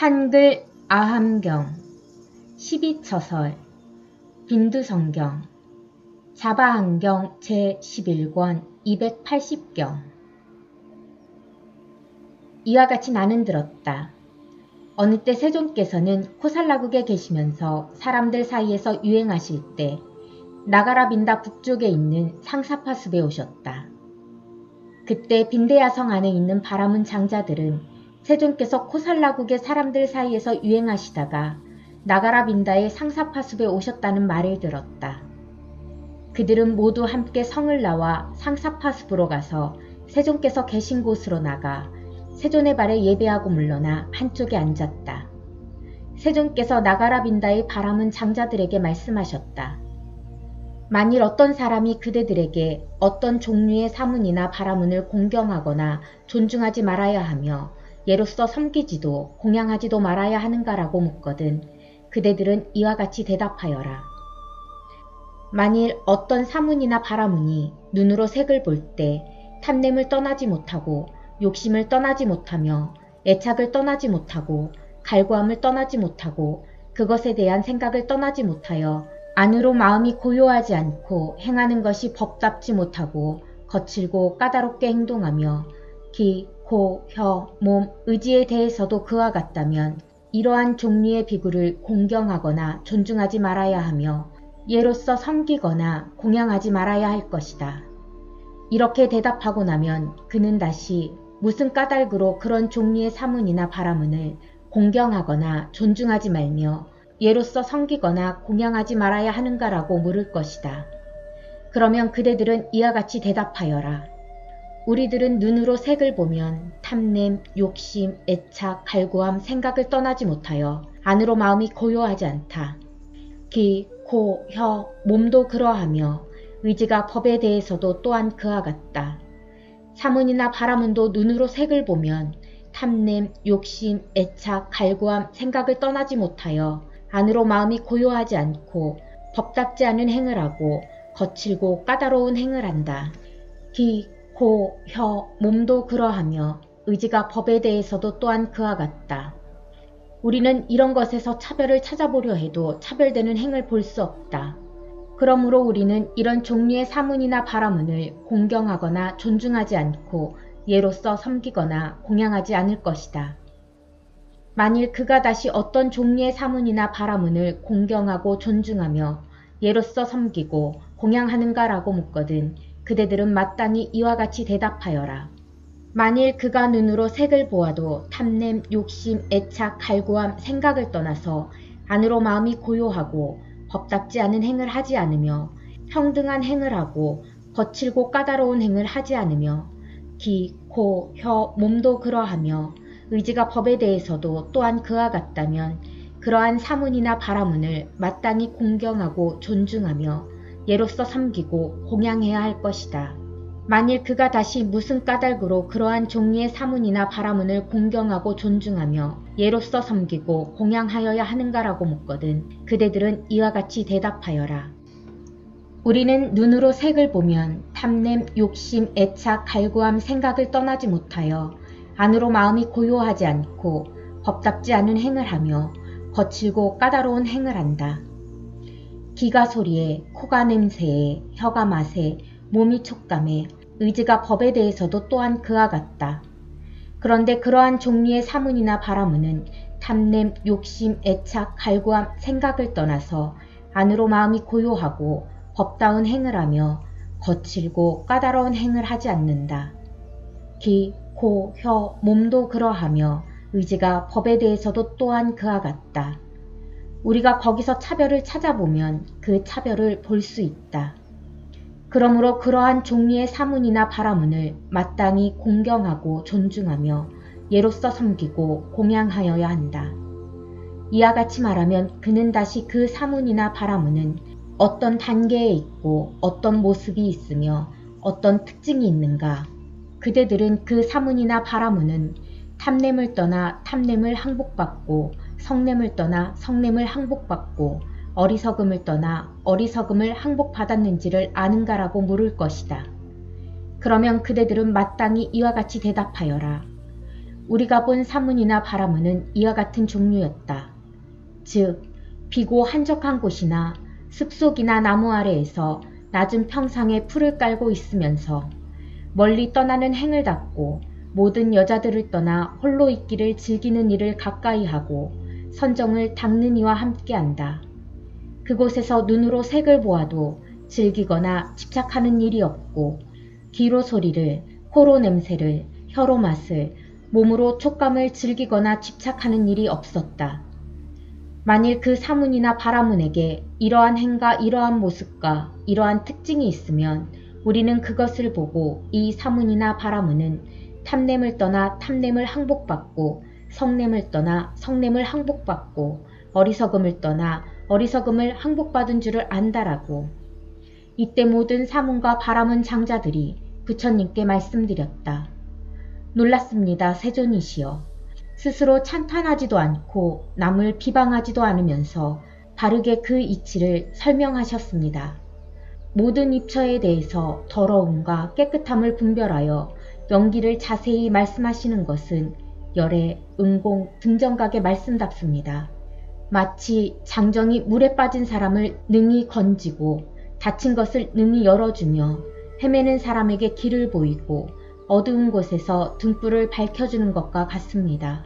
한글 아함경 12처설 빈두성경 자바한경 제11권 280경 이와 같이 나는 들었다. 어느 때 세존께서는 코살라국에 계시면서 사람들 사이에서 유행하실 때 나가라 빈다 북쪽에 있는 상사파숲에 오셨다. 그때 빈데야 성 안에 있는 바라문 장자들은 세존께서 코살라국의 사람들 사이에서 유행하시다가 나가라 빈다의 상사파숲에 오셨다는 말을 들었다. 그들은 모두 함께 성을 나와 상사파숲으로 가서 세존께서 계신 곳으로 나가 세존의 발에 예배하고 물러나 한쪽에 앉았다. 세존께서 나가라 빈다의 바라문 장자들에게 말씀하셨다. 만일 어떤 사람이 그대들에게 어떤 종류의 사문이나 바라문을 공경하거나 존중하지 말아야 하며 예로서 섬기지도 공양하지도 말아야 하는가라고 묻거든 그대들은 이와 같이 대답하여라. 만일 어떤 사문이나 바라문이 눈으로 색을 볼 때 탐냄을 떠나지 못하고 욕심을 떠나지 못하며 애착을 떠나지 못하고 갈구함을 떠나지 못하고 그것에 대한 생각을 떠나지 못하여 안으로 마음이 고요하지 않고 행하는 것이 법답지 못하고 거칠고 까다롭게 행동하며 기, 코, 혀, 몸, 의지에 대해서도 그와 같다면 이러한 종류의 비구를 공경하거나 존중하지 말아야 하며 예로서 섬기거나 공양하지 말아야 할 것이다. 이렇게 대답하고 나면 그는 다시 무슨 까닭으로 그런 종류의 사문이나 바라문을 공경하거나 존중하지 말며 예로서 섬기거나 공양하지 말아야 하는가라고 물을 것이다. 그러면 그대들은 이와 같이 대답하여라. 우리들은 눈으로 색을 보면 탐냄, 욕심, 애착, 갈구함, 생각을 떠나지 못하여 안으로 마음이 고요하지 않다. 귀, 코, 혀, 몸도 그러하며 의지가 법에 대해서도 또한 그와 같다. 사문이나 바라문도 눈으로 색을 보면 탐냄, 욕심, 애착, 갈구함, 생각을 떠나지 못하여 안으로 마음이 고요하지 않고 법답지 않은 행을 하고 거칠고 까다로운 행을 한다. 귀, 코, 혀, 몸도 그러하며 의지가 법에 대해서도 또한 그와 같다. 우리는 이런 것에서 차별을 찾아보려 해도 차별되는 행을 볼 수 없다. 그러므로 우리는 이런 종류의 사문이나 바라문을 공경하거나 존중하지 않고 예로서 섬기거나 공양하지 않을 것이다. 만일 그가 다시 어떤 종류의 사문이나 바라문을 공경하고 존중하며 예로서 섬기고 공양하는가라고 묻거든 그대들은 마땅히 이와 같이 대답하여라. 만일 그가 눈으로 색을 보아도 탐냄, 욕심, 애착, 갈구함, 생각을 떠나서 안으로 마음이 고요하고 법답지 않은 행을 하지 않으며 평등한 행을 하고 거칠고 까다로운 행을 하지 않으며 귀, 코, 혀, 몸도 그러하며 의지가 법에 대해서도 또한 그와 같다면 그러한 사문이나 바라문을 마땅히 공경하고 존중하며 예로서 섬기고 공양해야 할 것이다. 만일 그가 다시 무슨 까닭으로 그러한 종류의 사문이나 바라문을 공경하고 존중하며 예로서 섬기고 공양하여야 하는가라고 묻거든 그대들은 이와 같이 대답하여라. 우리는 눈으로 색을 보면 탐냄, 욕심, 애착, 갈구함, 생각을 떠나지 못하여 안으로 마음이 고요하지 않고 법답지 않은 행을 하며 거칠고 까다로운 행을 한다. 귀가 소리에, 코가 냄새에, 혀가 맛에, 몸이 촉감에, 의지가 법에 대해서도 또한 그와 같다. 그런데 그러한 종류의 사문이나 바라문은 탐냄, 욕심, 애착, 갈구함, 생각을 떠나서 안으로 마음이 고요하고 법다운 행을 하며 거칠고 까다로운 행을 하지 않는다. 귀, 코, 혀, 몸도 그러하며 의지가 법에 대해서도 또한 그와 같다. 우리가 거기서 차별을 찾아보면 그 차별을 볼 수 있다. 그러므로 그러한 종류의 사문이나 바라문을 마땅히 공경하고 존중하며 예로서 섬기고 공양하여야 한다. 이와 같이 말하면 그는 다시 그 사문이나 바라문은 어떤 단계에 있고 어떤 모습이 있으며 어떤 특징이 있는가. 그대들은 그 사문이나 바라문은 탐냄을 떠나 탐냄을 항복받고 성냄을 떠나 성냄을 항복받고 어리석음을 떠나 어리석음을 항복받았는지를 아는가라고 물을 것이다. 그러면 그대들은 마땅히 이와 같이 대답하여라. 우리가 본 사문이나 바라문은 이와 같은 종류였다. 즉, 비고 한적한 곳이나 숲속이나 나무 아래에서 낮은 평상에 풀을 깔고 있으면서 멀리 떠나는 행을 닦고 모든 여자들을 떠나 홀로 있기를 즐기는 일을 가까이 하고 선정을 닦는 이와 함께한다. 그곳에서 눈으로 색을 보아도 즐기거나 집착하는 일이 없고 귀로 소리를, 코로 냄새를, 혀로 맛을, 몸으로 촉감을 즐기거나 집착하는 일이 없었다. 만일 그 사문이나 바라문에게 이러한 행과 이러한 모습과 이러한 특징이 있으면 우리는 그것을 보고 이 사문이나 바라문은 탐냄을 떠나 탐냄을 항복받고 성냄을 떠나 성냄을 항복받고 어리석음을 떠나 어리석음을 항복받은 줄을 안다라고. 이때 모든 사문과 바라문 장자들이 부처님께 말씀드렸다. 놀랐습니다. 세존이시여. 스스로 찬탄하지도 않고 남을 비방하지도 않으면서 바르게 그 이치를 설명하셨습니다. 모든 입처에 대해서 더러움과 깨끗함을 분별하여 연기를 자세히 말씀하시는 것은 열애, 응공, 등정각의 말씀답습니다. 마치 장정이 물에 빠진 사람을 능히 건지고 닫힌 것을 능히 열어주며 헤매는 사람에게 길을 보이고 어두운 곳에서 등불을 밝혀주는 것과 같습니다.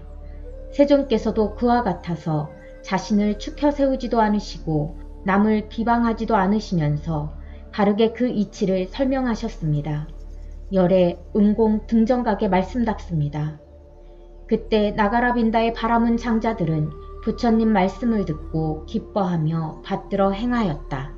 세존께서도 그와 같아서 자신을 축혀 세우지도 않으시고 남을 비방하지도 않으시면서 바르게 그 이치를 설명하셨습니다. 열애, 응공, 등정각의 말씀답습니다. 그때 나가라빈다의 바라문 장자들은 부처님 말씀을 듣고 기뻐하며 받들어 행하였다.